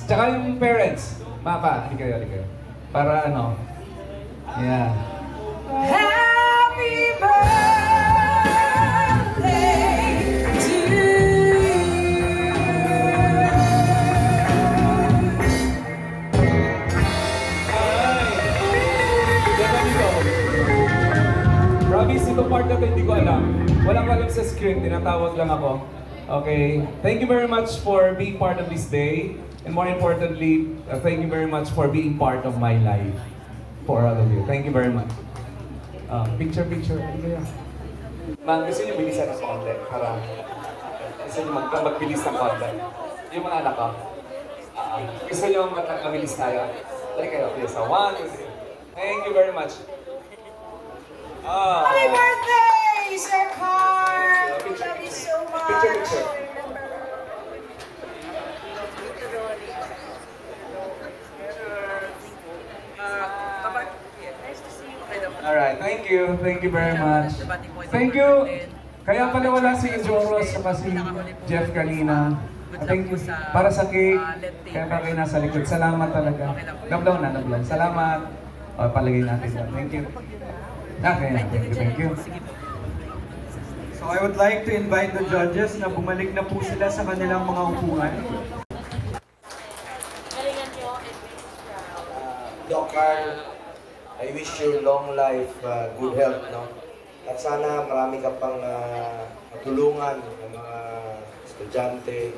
Tsaka yung parents. Mapa, hindi kayo. Para ano. Yeah. Happy birthday to you. Promise, itong part na to hindi ko alam. Walang alam sa script, tinatawag lang ako. Okay, thank you very much for being part of this day. And more importantly, thank you very much for being part of my life. For all of you. Thank you very much. Picture. Ano ba yan? Man, gusto niyo bilisan ng konti? Para gusto niyo magbilis ng konti? Yung mga anak ko. Gusto niyo magbilis tayo? Dali kayo, please. 1, 2, 3. Thank you very much. Happy birthday, Sir Carl! Love you so much. Picture. Alright, thank you very much. Thank you. Kaya pala wala si Joros at si Jeff kanina. Thank you. Para sa cake, kaya pa kayo nasa likod. Salamat talaga. Nablaw. Salamat. O, palagay natin yan. Thank you. Okay, thank you. So I would like to invite the judges na bumalik na po sila sa kanilang mga upuan. Doc Carl, I wish you long life, good health, no? At sana marami ka pang matulungan ng mga estudyante.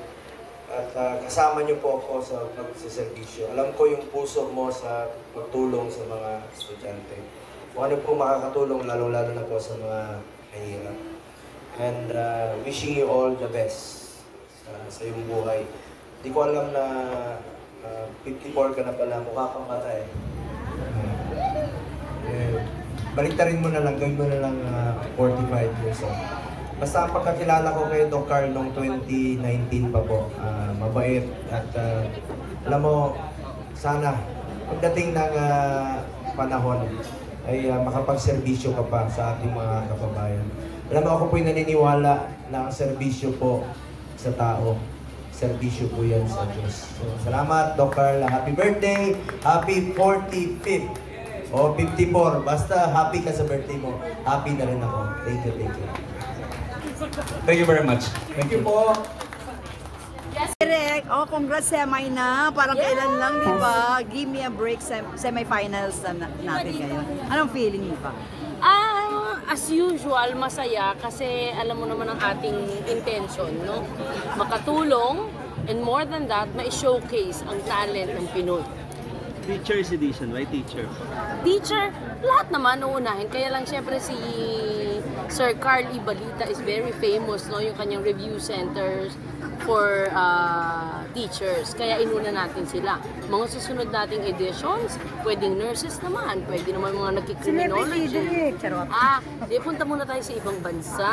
At kasama niyo po ako sa pagsiservisyo. Alam ko yung puso mo sa pagtulong sa mga estudyante. Kung ano po makakatulong, lalo-lalo na po sa mga mahirap. And wishing you all the best sa iyong buhay. Hindi ko alam na 54 ka na pala, mukha kang bata eh. Baliktarin mo na lang, gawin mo na lang 45 years old. Basta ang pagkakilala ko kay Doc Carl noong 2019 pa po, mabait at alam mo, sana pagdating ng panahon ay makapagserbisyo ka pa sa ating mga kababayan. Alam mo, ako po'y naniniwala na ang serbisyo po sa tao, serbisyo po yan sa Diyos. So, salamat, Doc Carl. Happy birthday! Happy 45th! O 54, basta happy ka sa birthday mo. Happy na rin ako. Thank you. Thank you very much. Thank you po. Direk, congrats semi na. Parang kailan lang, di ba? Give me a break, semi-finals na natin ngayon. Anong feeling niyo ba? As usual, masaya kasi alam mo naman ang ating intention, no? Makatulong and more than that, ma-showcase ang talent ng Pinoy. Teacher's edition, right? Teacher, lahat naman uunahin. Kaya lang siyempre si Sir Carl Ibalita is very famous, no? Yung kanyang review centers for teachers. Kaya inuna natin sila. Mga susunod nating editions, pwedeng nurses naman, pwede naman mga nagkikriminology. Di punta muna tayo sa ibang bansa.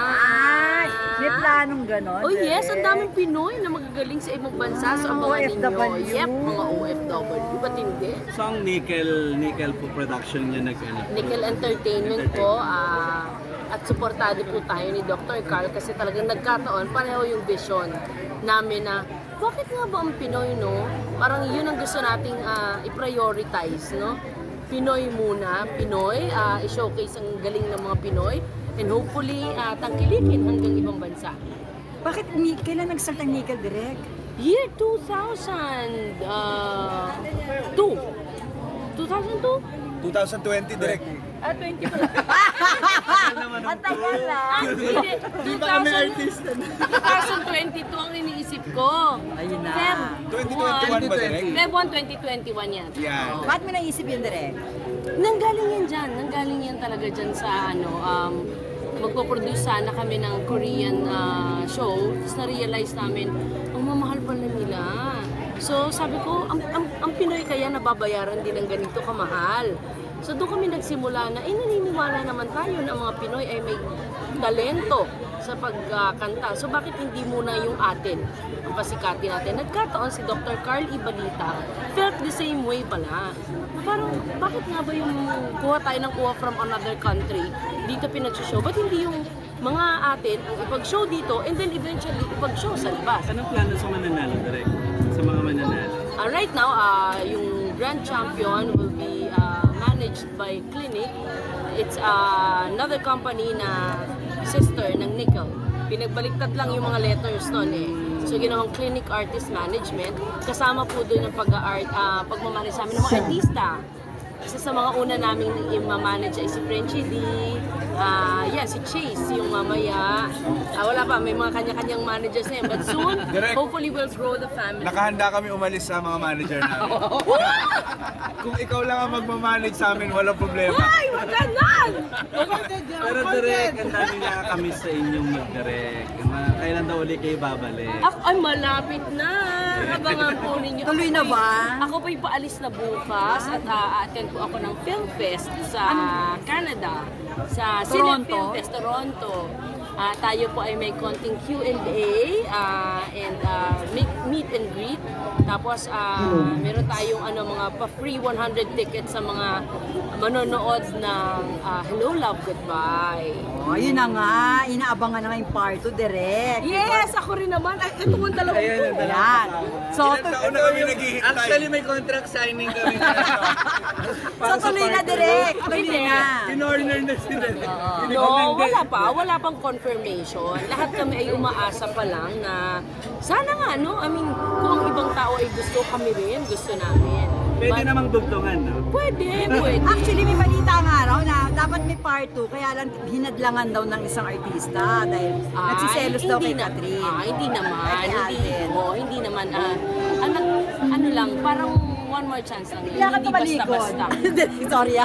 May planong ganon? Oh yes, ang daming Pinoy na magagaling sa ibang bansa. So abangan ninyo. Yep, mga OFW. Ba't hindi? So ang Nickel po production niya Nickel Entertainment po. At suportado po tayo ni Dr. Carl kasi talagang nagkataon, pareho yung vision namin na bakit nga ba ang Pinoy, no? Parang yun ang gusto nating i-prioritize, no? Pinoy muna, Pinoy, i-showcase ang galing ng mga Pinoy and hopefully tangkilikin hanggang ibang bansa. Bakit kailan nag-start ang Nickel, Direk? Year 2002. 2002? 2020, Direk. 20 pala. Ang tagal lang. Di ba kami artista? 2022 ang iniisip ko. Ayun na. Feb 2021 ba, Direk? Feb 1, 2021 yan. Yeah. Ba't mo naisip yun, Direk? Nanggaling yan dyan. Nanggaling yan talaga dyan sa magpo-produce sana kami ng Korean show. Tapos na-realize namin, ang mamahal pala nila. So sabi ko, ang Pinoy kaya nababayaran din ng ganito kamahal. So doon kami nagsimula na, naniniwala naman tayo na mga Pinoy ay may talento sa pagkanta. So bakit hindi muna yung atin ang pasikatin natin? Nagkataon si Dr. Carl Ibalita felt the same way pala. Parang bakit nga ba yung kuha tayo ng kuha from another country dito pinag-show? Ba't hindi yung mga atin ang ipag-show dito and then eventually ipag-show sa labas? Anong plano sa mananalo, Direk? Sa mga mananalo? Right now, yung Grand Champion will be managed by Clinic. It's another company na sister ng Nickel. Pinagbaliktad lang yung mga letters nun eh. So, ginawang Clinic Artist Management. Kasama po doon ang pagmamanage sa amin ng mga artista. Isa sa mga una namin i-manage ay si Frenchie D, si Chase, yung mamaya. Wala pa, may mga kanya-kanyang managers na yan. But soon, hopefully we'll grow the family. Nakahanda kami umalis sa mga manager namin. Kung ikaw lang ang magmamanage sa amin, walang problema. Ay, wag ganon! Pero direct, ang dami nakakamiss sa inyong mag-direct. Kailan daw ulit kayo babalik? Ay, malapit na! Abangan po ninyo. Tuloy na ba? Ako po'y paalis na bukas at attend po ako ng Film Fest sa Canada. Sa Cine Film Fest, Toronto. Tayo po ay may konting Q&A and meet and greet. Tapos meron tayong mga pa-free 100 tickets sa mga manonood ng Hello, Love, Goodbye. Oh, yun na nga. Inaabangan na nga yung part 2, direct. Yes! Ako rin naman. Ay, ito mong dalawa po. Yan. So, Actually, may contract signing kami. tuloy na, direct. Tuloy na. In-order na sila. No, wala pa. Wala pang confirmation. Lahat kami ay umaasa pa lang na sana nga, no? I mean, kung ang ibang tao ay gusto, kami rin. Gusto namin. Pwede namang dugtungan, no? Pwede. Actually, may balita nga raw na dapat may part 2, kaya lang hinadlangan daw ng isang artista dahil nagsiselos daw kay Catherine. Hindi naman. Kay Alden. Hindi naman. Ano lang, parang one more chance lang yan. Kaya ka Hindi tumalikod. basta-basta. Sorry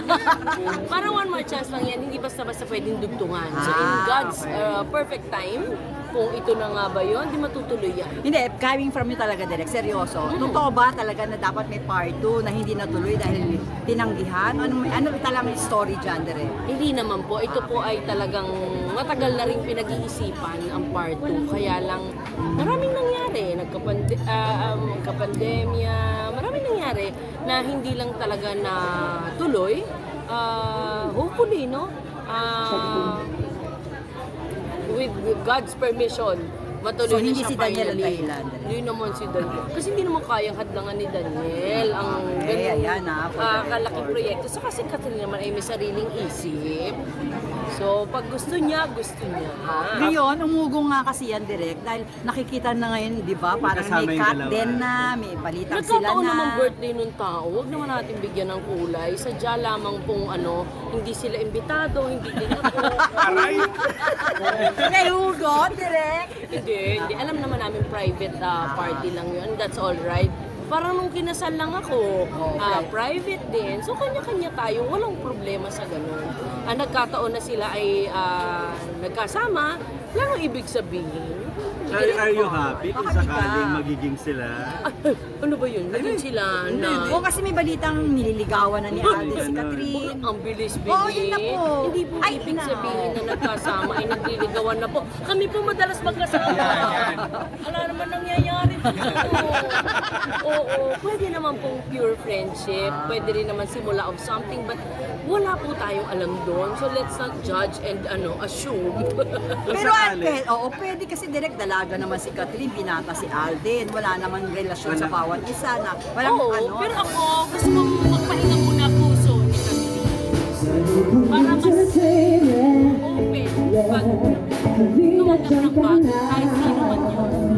Parang one more chance lang yan. Hindi basta-basta pwedeng dugtungan. So in God's perfect time, kung ito na nga ba yun, di matutuloy yan. Hindi, coming from you talaga, direct. Seryoso. Totoo ba talaga na dapat may part 2 na hindi natuloy dahil tinanggihan? Ano talagang story dyan, direct? Hindi naman po. Ito po ay talagang matagal na rin pinag-iisipan ang part 2. Kaya lang, maraming nangyari. Nagkapandemya, maraming nangyari na hindi lang talaga na tuloy. Hopefully, no? With God's permission, matuloy So, na hindi siya si Daniel ang finally. dahilan? Hindi naman si Daniel. Kasi hindi naman kayang hadlangan ni Daniel ang ayan kalaking proyekto. So kasi Catherine naman ay may sariling isip. So pag gusto niya, gusto niya. Ngayon, umugong nga kasi yan, direct, dahil nakikita na ngayon, di ba, parang may cut din na, may balitang sila Nagkataon na. naman birthday nung tao, huwag naman natin bigyan ng kulay. Sadya lamang pong hindi sila imbitado, hindi din ako. Aray! May hugot, direct. Hindi. Alam naman namin private party lang yun. That's all right. Parang nung kinasal lang ako, private din. So kanya-kanya tayo, walang problema sa ganun. Nagkataon na sila ay nagkasama, wala nang ibig sabihin. Are you happy kung sakaling magiging sila? Ano ba yun? Naging sila na... Oo, kasi may balitang nililigawan na ni Alden si Catherine. Ang bilis-bilis. Oo, yun na po. Hindi po ibig sabihin na nagkasama ay nagliligawan na po. Kami po madalas magkasama. Ala naman nangyayari dito. Oo, pwede naman pong pure friendship. Pwede rin naman simula of something. But wala po tayong alam doon. So let's not judge and assume. Pero pwede kasi direct dalaga naman si Catherine, binata si Alden. Wala namang relasyon sa bawat isa na. Walang Pero ako, gusto kong magpahinga muna puso ni Catherine. Para mas open pag tumanggap ng bago kahit sino man yun.